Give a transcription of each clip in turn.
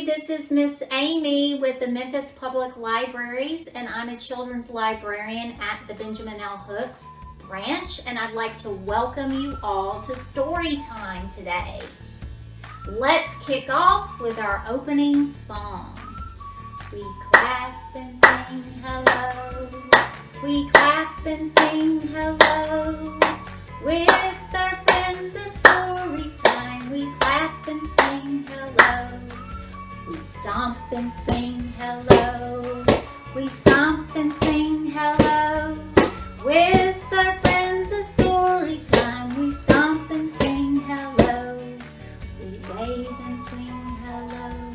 This is Miss Amy with the Memphis Public Libraries, and I'm a children's librarian at the Benjamin L. Hooks branch, and I'd like to welcome you all to Storytime today. Let's kick off with our opening song. We clap and sing hello. We clap and sing hello. With our friends at Storytime, we clap and sing hello. We stomp and sing hello. We stomp and sing hello. With our friends at Storytime, we stomp and sing hello. We wave and sing hello.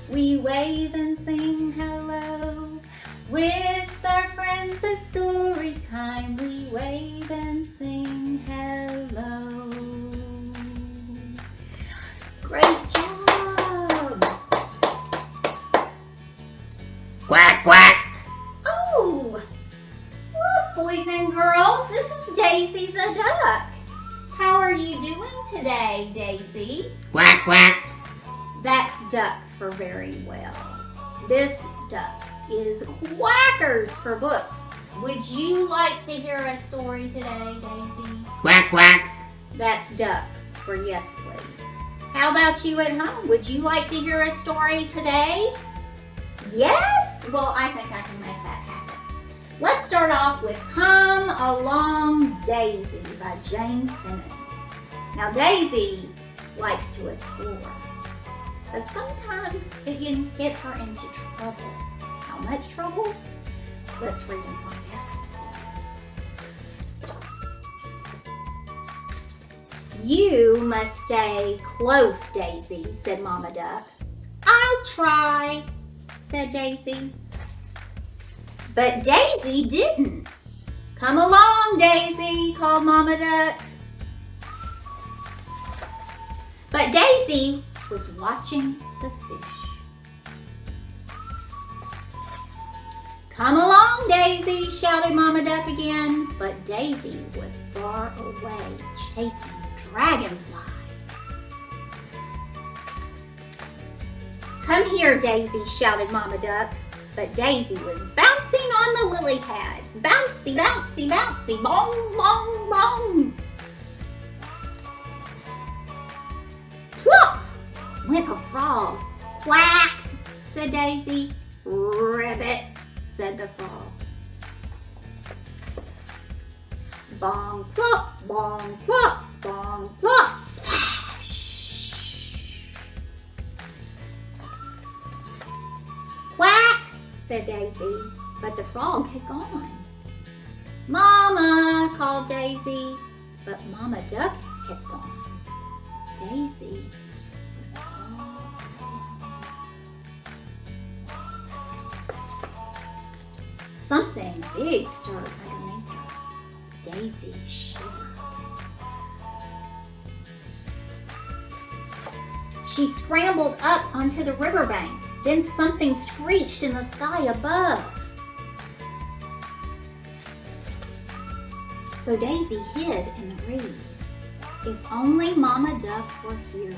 We wave and sing hello. With our friends at Storytime, we wave and sing hello. Great job! Quack, quack. Oh, look, boys and girls, this is Daisy the duck. How are you doing today, Daisy? Quack, quack. That's duck for very well. This duck is quackers for books. Would you like to hear a story today, Daisy? Quack, quack. That's duck for yes, please. How about you at home? Would you like to hear a story today? Yes? Well, I think I can make that happen. Let's start off with Come Along Daisy by Jane Simmons. Now, Daisy likes to explore, but sometimes it can get her into trouble. How much trouble? Let's read and find out. You must stay close, Daisy, said Mama Duck. I'll try, said Daisy. But Daisy didn't. Come along, Daisy, called Mama Duck. But Daisy was watching the fish. Come along, Daisy, shouted Mama Duck again. But Daisy was far away, chasing dragonflies. Come here, Daisy, shouted Mama Duck. But Daisy was bouncing on the lily pads. Bouncy, bouncy, bouncy, bong, bong, bong. Plop went a frog. Quack, said Daisy. Ribbit, said the frog. Bong, plop, bong, plop, bong, plop, splash. Quack, said Daisy, but the frog had gone. Mama, called Daisy, but Mama Duck had gone. Daisy was all alone. Something big stirred underneath her. Daisy shivered. She scrambled up onto the riverbank. Then something screeched in the sky above. So Daisy hid in the reeds. If only Mama Duck were here.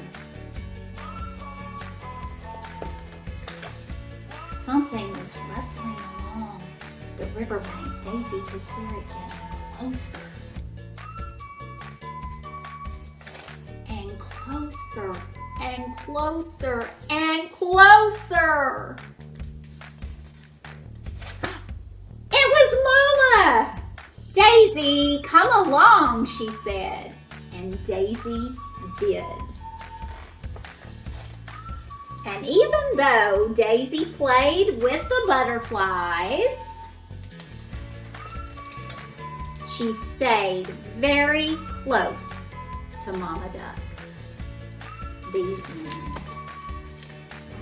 Something was rustling along the riverbank. Daisy could hear it getting closer. And closer. And closer and closer. It was Mama! Daisy, come along, she said. And Daisy did. And even though Daisy played with the butterflies, she stayed very close to Mama Duck. The end.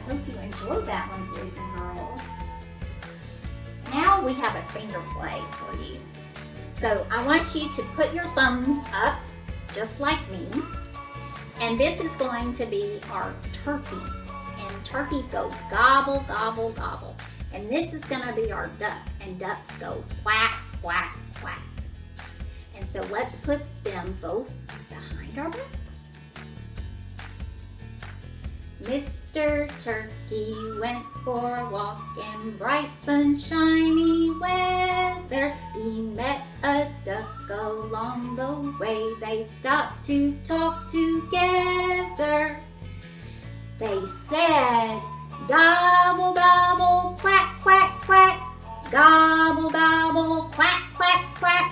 I hope you enjoyed that one, boys and girls. Now we have a finger play for you. So I want you to put your thumbs up, just like me. And this is going to be our turkey. And turkeys go gobble, gobble, gobble. And this is going to be our duck. And ducks go quack, quack, quack. And so let's put them both behind our backs. Mr. Turkey went for a walk in bright sunshiny weather. He met a duck along the way. They stopped to talk together. They said, gobble, gobble, quack, quack, quack. Gobble, gobble, quack, quack, quack.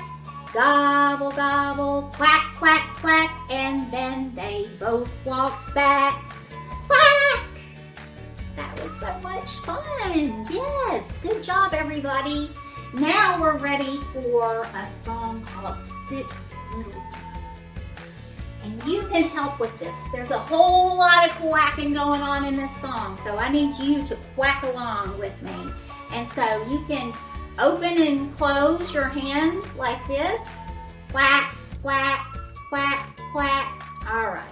Gobble, gobble, quack, quack, quack. And then they both walked back. Quack! That was so much fun. Yes, good job, everybody. Now we're ready for a song called Six Little Ducks. And you can help with this. There's a whole lot of quacking going on in this song, so I need you to quack along with me. And so you can open and close your hand like this. Quack, quack, quack, quack. All right.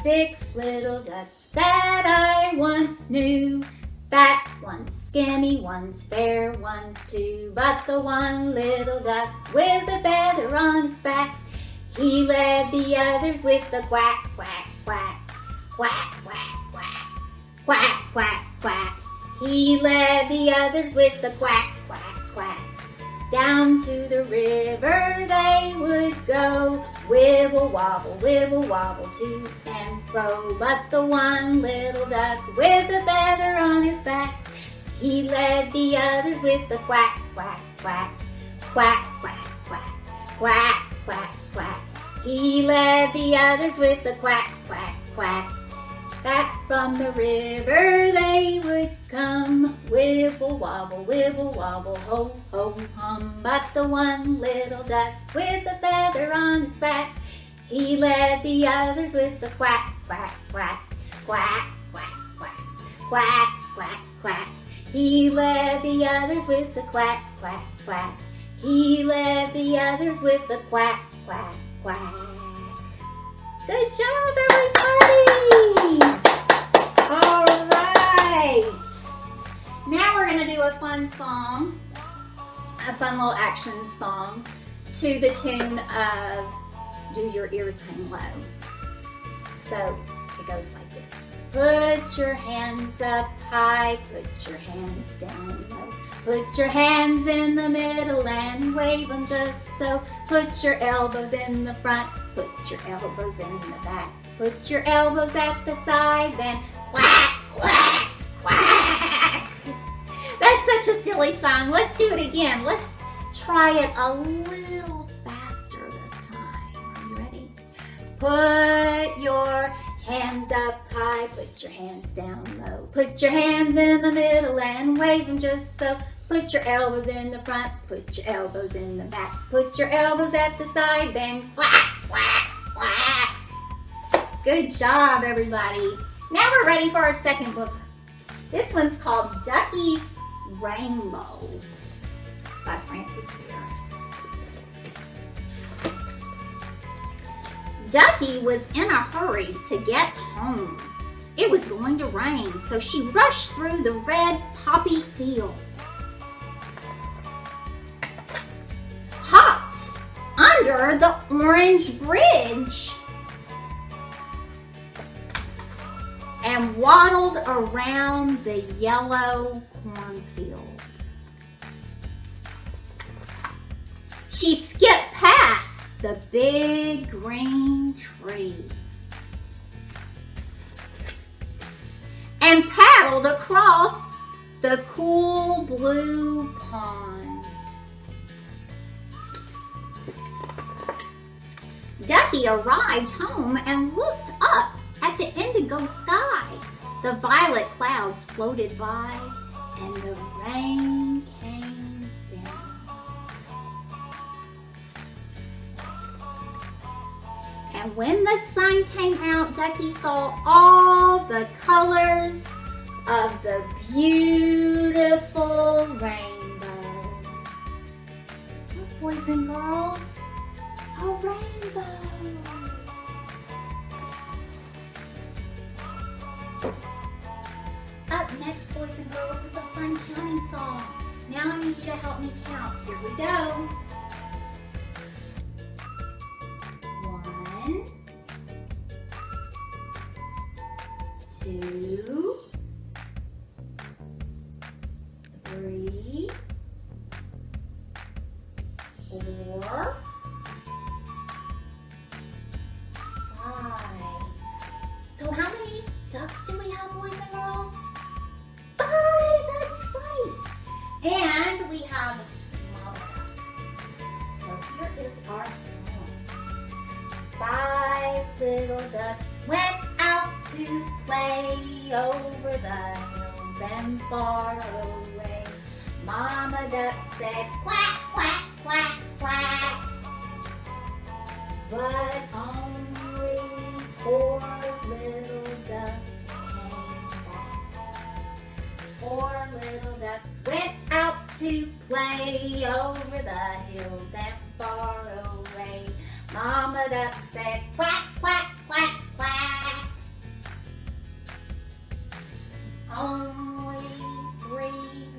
6 little ducks that I once knew. Fat, one's skinny, one's fair, one's two. But the one little duck with a feather on his back, he led the others with the quack, quack, quack. Quack, quack, quack. Quack, quack, quack. He led the others with the quack, quack, quack. Down to the river they would go, wibble wobble to and fro. But the one little duck with a feather on his back, he led the others with the quack, quack, quack. Quack, quack, quack. Quack, quack, quack. He led the others with the quack, quack, quack. Back from the river they would come, wibble wobble, ho, ho, hum. But the one little duck with a feather on his back, he led the others with the quack, quack, quack. Quack, quack, quack. Quack, quack, quack. He led the others with the quack, quack, quack. He led the others with the quack, quack, quack. Good job, everybody! All right. Now we're going to do a fun song, a fun little action song to the tune of Do Your Ears Hang Low. So it goes like this. Put your hands up high, put your hands down low. Put your hands in the middle and wave them just so. Put your elbows in the front, put your elbows in the back. Put your elbows at the side, then quack, quack, quack. That's such a silly song. Let's do it again. Let's try it a little faster this time. Are you ready? Put your hands up high, put your hands down low. Put your hands in the middle and wave them just so. Put your elbows in the front, put your elbows in the back. Put your elbows at the side, then quack, quack, quack. Good job, everybody. Now we're ready for our second book. This one's called Ducky's Rainbow by Frances Beer. Ducky was in a hurry to get home. It was going to rain, so she rushed through the red poppy field. Hopped under the orange bridge and waddled around the yellow cornfield. She skipped past the big green tree and paddled across the cool blue ponds. Ducky arrived home and looked up at the indigo sky. The violet clouds floated by and the rain came down. And when the sun came out, Ducky saw all the colors of the beautiful rainbow. Look, boys and girls, a rainbow. Up next, boys and girls, is a fun counting song. Now I need you to help me count. Here we go. 1, 2, 3, 4, 5. So how many ducks do we have, boys and girls? 5, that's right. And we have Mama Duck. So here is our song. 5 little ducks went out to play over the hills and far away. Mama Duck said, quack, quack, quack, quack. But only 4 little ducks came back. 4 little ducks went out to play over the hills and far away. Mama Duck said, quack, quack, quack, quack. Only 3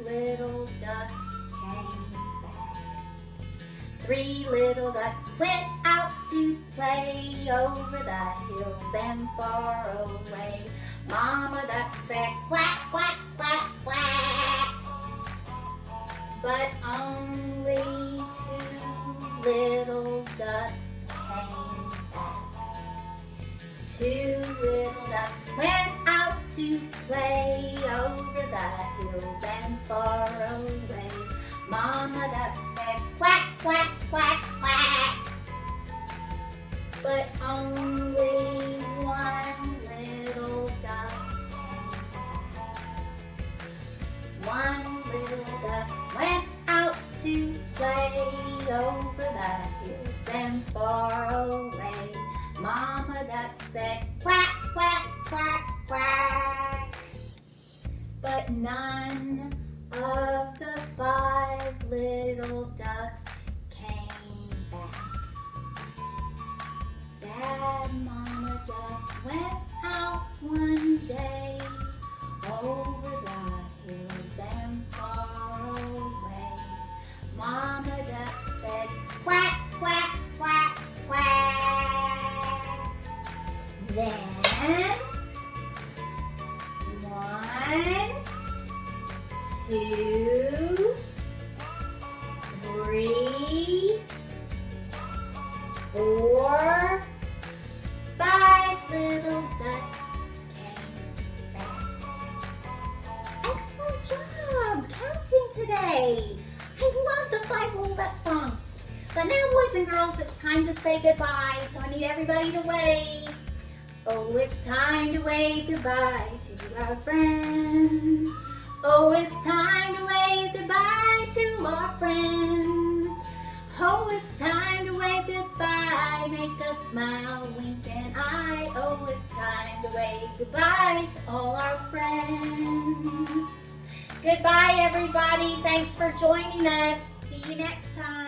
little ducks came back. 3 little ducks went out to play over the hills and far away. Mama Duck said, quack, quack, quack, quack. But only 2 little ducks came back. 2 little ducks went out to play over the hills and far away. Mama Duck said, quack, quack, quack, quack. But only 1 little duck came back. 1 little duck went out to play over the hills and far away. Mama Duck said, quack, quack, quack, quack. But none of the 5 little ducks came back. Sad Mama Duck went out one day over the hills and far away. Mama Duck said, quack, quack, quack, quack. Then 1, 2, 3, 4, 5 little ducks came back. Excellent job counting today. I love the 5 little duck song. But now, boys and girls, it's time to say goodbye. So I need everybody to wave. Oh, it's time to wave goodbye to our friends. Oh, it's time to wave goodbye to our friends. Oh, it's time to wave goodbye, make us smile, wink an eye. Oh, it's time to wave goodbye to all our friends. Goodbye, everybody. Thanks for joining us. See you next time.